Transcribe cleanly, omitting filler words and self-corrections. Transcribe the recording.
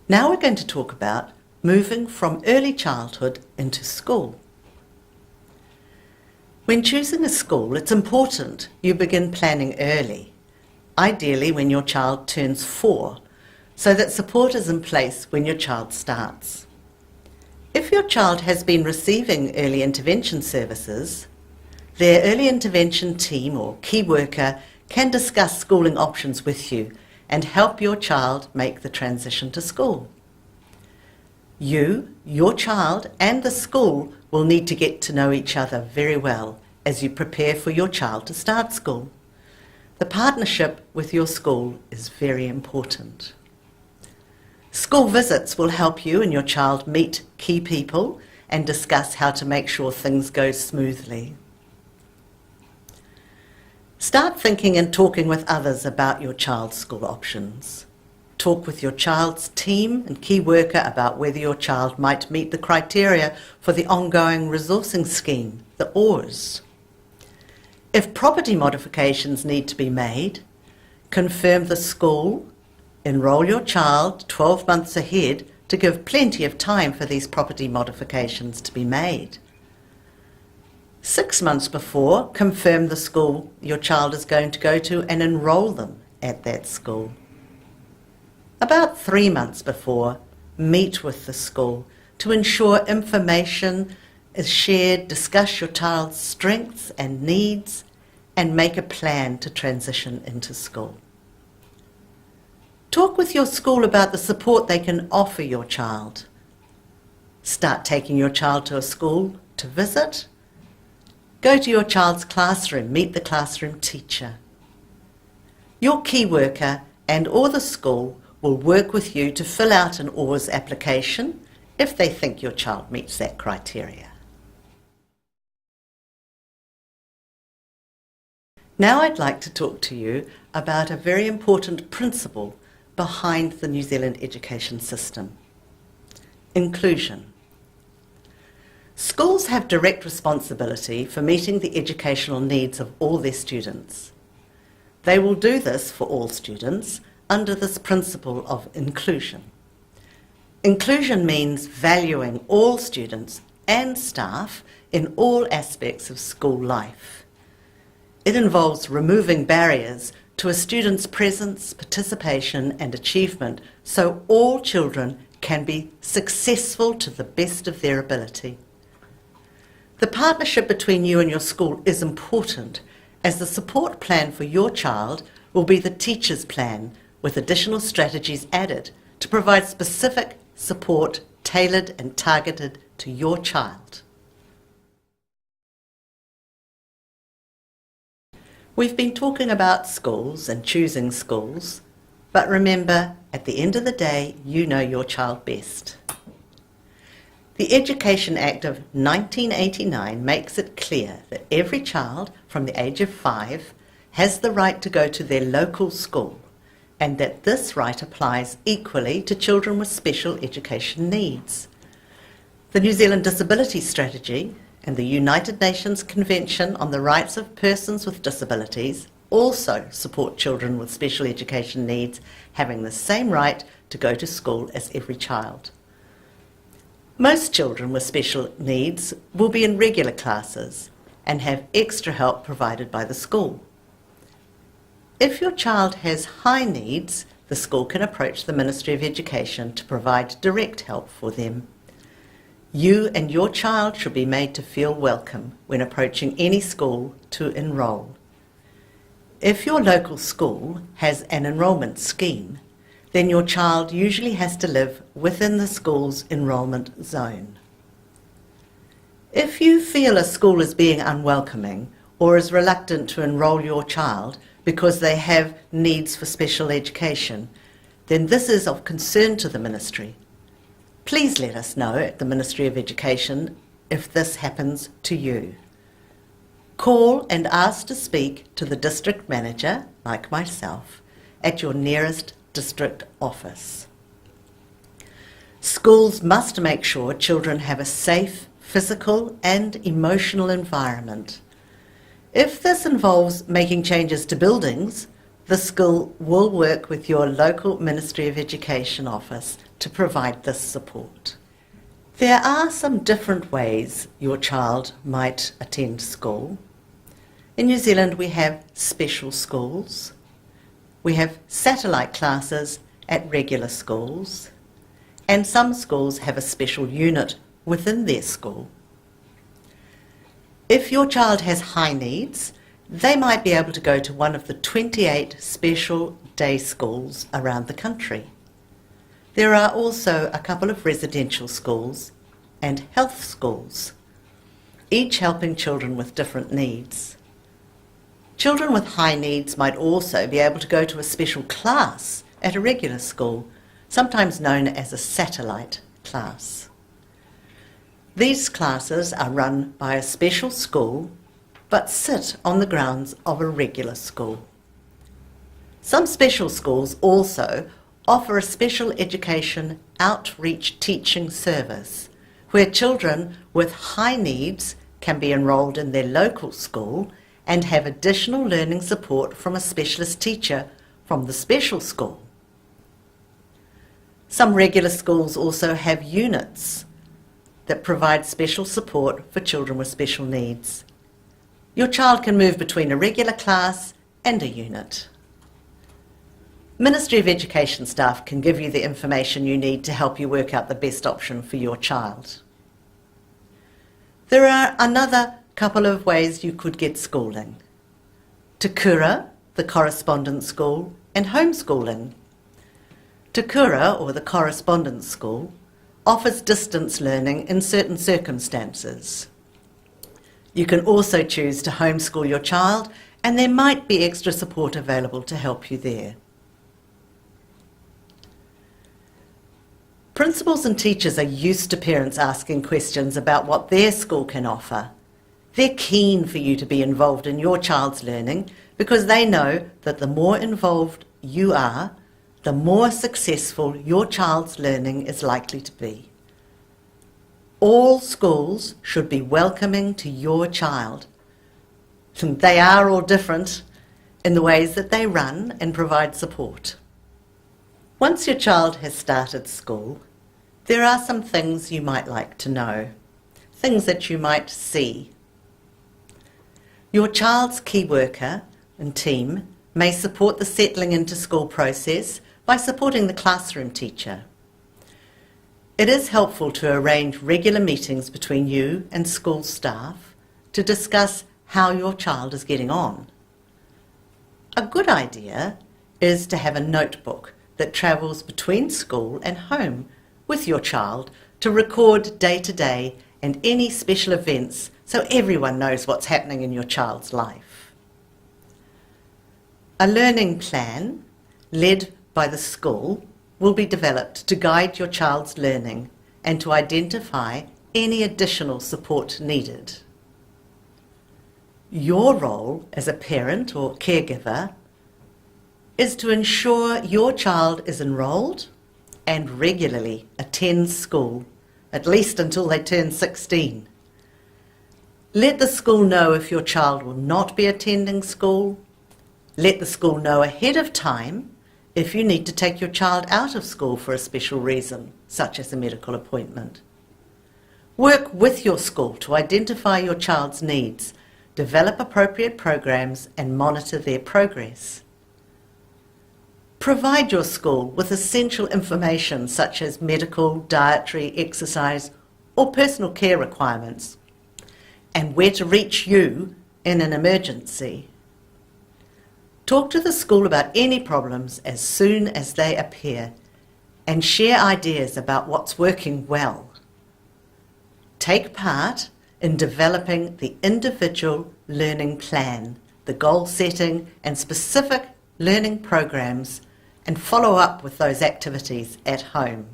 Now we're going to talk about moving from early childhood into school. When choosing a school, it's important you begin planning early, ideally when your child turns 4, so that support is in place when your child starts. If your child has been receiving early intervention services, their early intervention team or key worker can discuss schooling options with you and help your child make the transition to school. You, your child, and the school will need to get to know each other very well as you prepare for your child to start school. The partnership with your school is very important. School visits will help you and your child meet key people and discuss how to make sure things go smoothly. Start thinking and talking with others about your child's school options. Talk with your child's team and key worker about whether your child might meet the criteria for the ongoing resourcing scheme, the ORS. If property modifications need to be made, confirm the school, enrol your child 12 months ahead to give plenty of time for these property modifications to be made. 6 months before, confirm the school your child is going to go to and enrol them at that school. About 3 months before, meet with the school to ensure information is shared, discuss your child's strengths and needs, and make a plan to transition into school. Talk with your school about the support they can offer your child. Start taking your child to a school to visit. Go to your child's classroom, meet the classroom teacher. Your key worker and or the school will work with you to fill out an ORS application if they think your child meets that criteria. Now I'd like to talk to you about a very important principle behind the New Zealand education system: inclusion. Schools have direct responsibility for meeting the educational needs of all their students. They will do this for all students under this principle of inclusion. Inclusion means valuing all students and staff in all aspects of school life. It involves removing barriers to a student's presence, participation and achievement so all children can be successful to the best of their ability. The partnership between you and your school is important, as the support plan for your child will be the teacher's plan, with additional strategies added to provide specific support tailored and targeted to your child. We've been talking about schools and choosing schools, but remember, at the end of the day, you know your child best. The Education Act of 1989 makes it clear that every child from the age of 5 has the right to go to their local school, and that this right applies equally to children with special education needs. The New Zealand Disability Strategy and the United Nations Convention on the Rights of Persons with Disabilities also support children with special education needs having the same right to go to school as every child. Most children with special needs will be in regular classes and have extra help provided by the school. If your child has high needs, the school can approach the Ministry of Education to provide direct help for them. You and your child should be made to feel welcome when approaching any school to enrol. If your local school has an enrolment scheme, then your child usually has to live within the school's enrolment zone. If you feel a school is being unwelcoming or is reluctant to enrol your child because they have needs for special education, then this is of concern to the Ministry. Please let us know at the Ministry of Education if this happens to you. Call and ask to speak to the district manager, like myself, at your nearest district office. Schools must make sure children have a safe physical and emotional environment. If this involves making changes to buildings, the school will work with your local Ministry of Education office to provide this support. There are some different ways your child might attend school. In New Zealand we have special schools. We have satellite classes at regular schools, and some schools have a special unit within their school. If your child has high needs, they might be able to go to one of the 28 special day schools around the country. There are also a couple of residential schools and health schools, each helping children with different needs. Children with high needs might also be able to go to a special class at a regular school, sometimes known as a satellite class. These classes are run by a special school but sit on the grounds of a regular school. Some special schools also offer a special education outreach teaching service where children with high needs can be enrolled in their local school and have additional learning support from a specialist teacher from the special school. Some regular schools also have units that provide special support for children with special needs. Your child can move between a regular class and a unit. Ministry of Education staff can give you the information you need to help you work out the best option for your child. There are another couple of ways you could get schooling. Kura The Correspondence School and homeschooling. Kura, or the Correspondence School, offers distance learning in certain circumstances. You can also choose to homeschool your child, and there might be extra support available to help you there. Principals and teachers are used to parents asking questions about what their school can offer. They're keen for you to be involved in your child's learning because they know that the more involved you are, the more successful your child's learning is likely to be. All schools should be welcoming to your child. They are all different in the ways that they run and provide support. Once your child has started school, there are some things you might like to know, things that you might see. Your child's key worker and team may support the settling into school process by supporting the classroom teacher. It is helpful to arrange regular meetings between you and school staff to discuss how your child is getting on. A good idea is to have a notebook that travels between school and home with your child to record day-to-day and any special events so everyone knows what's happening in your child's life. A learning plan led by the school will be developed to guide your child's learning and to identify any additional support needed. Your role as a parent or caregiver is to ensure your child is enrolled and regularly attends school, at least until they turn 16. Let the school know if your child will not be attending school. Let the school know ahead of time if you need to take your child out of school for a special reason, such as a medical appointment. Work with your school to identify your child's needs, develop appropriate programs and monitor their progress. Provide your school with essential information such as medical, dietary, exercise or personal care requirements and where to reach you in an emergency. Talk to the school about any problems as soon as they appear and share ideas about what's working well. Take part in developing the individual learning plan, the goal setting and specific learning programs, and follow up with those activities at home.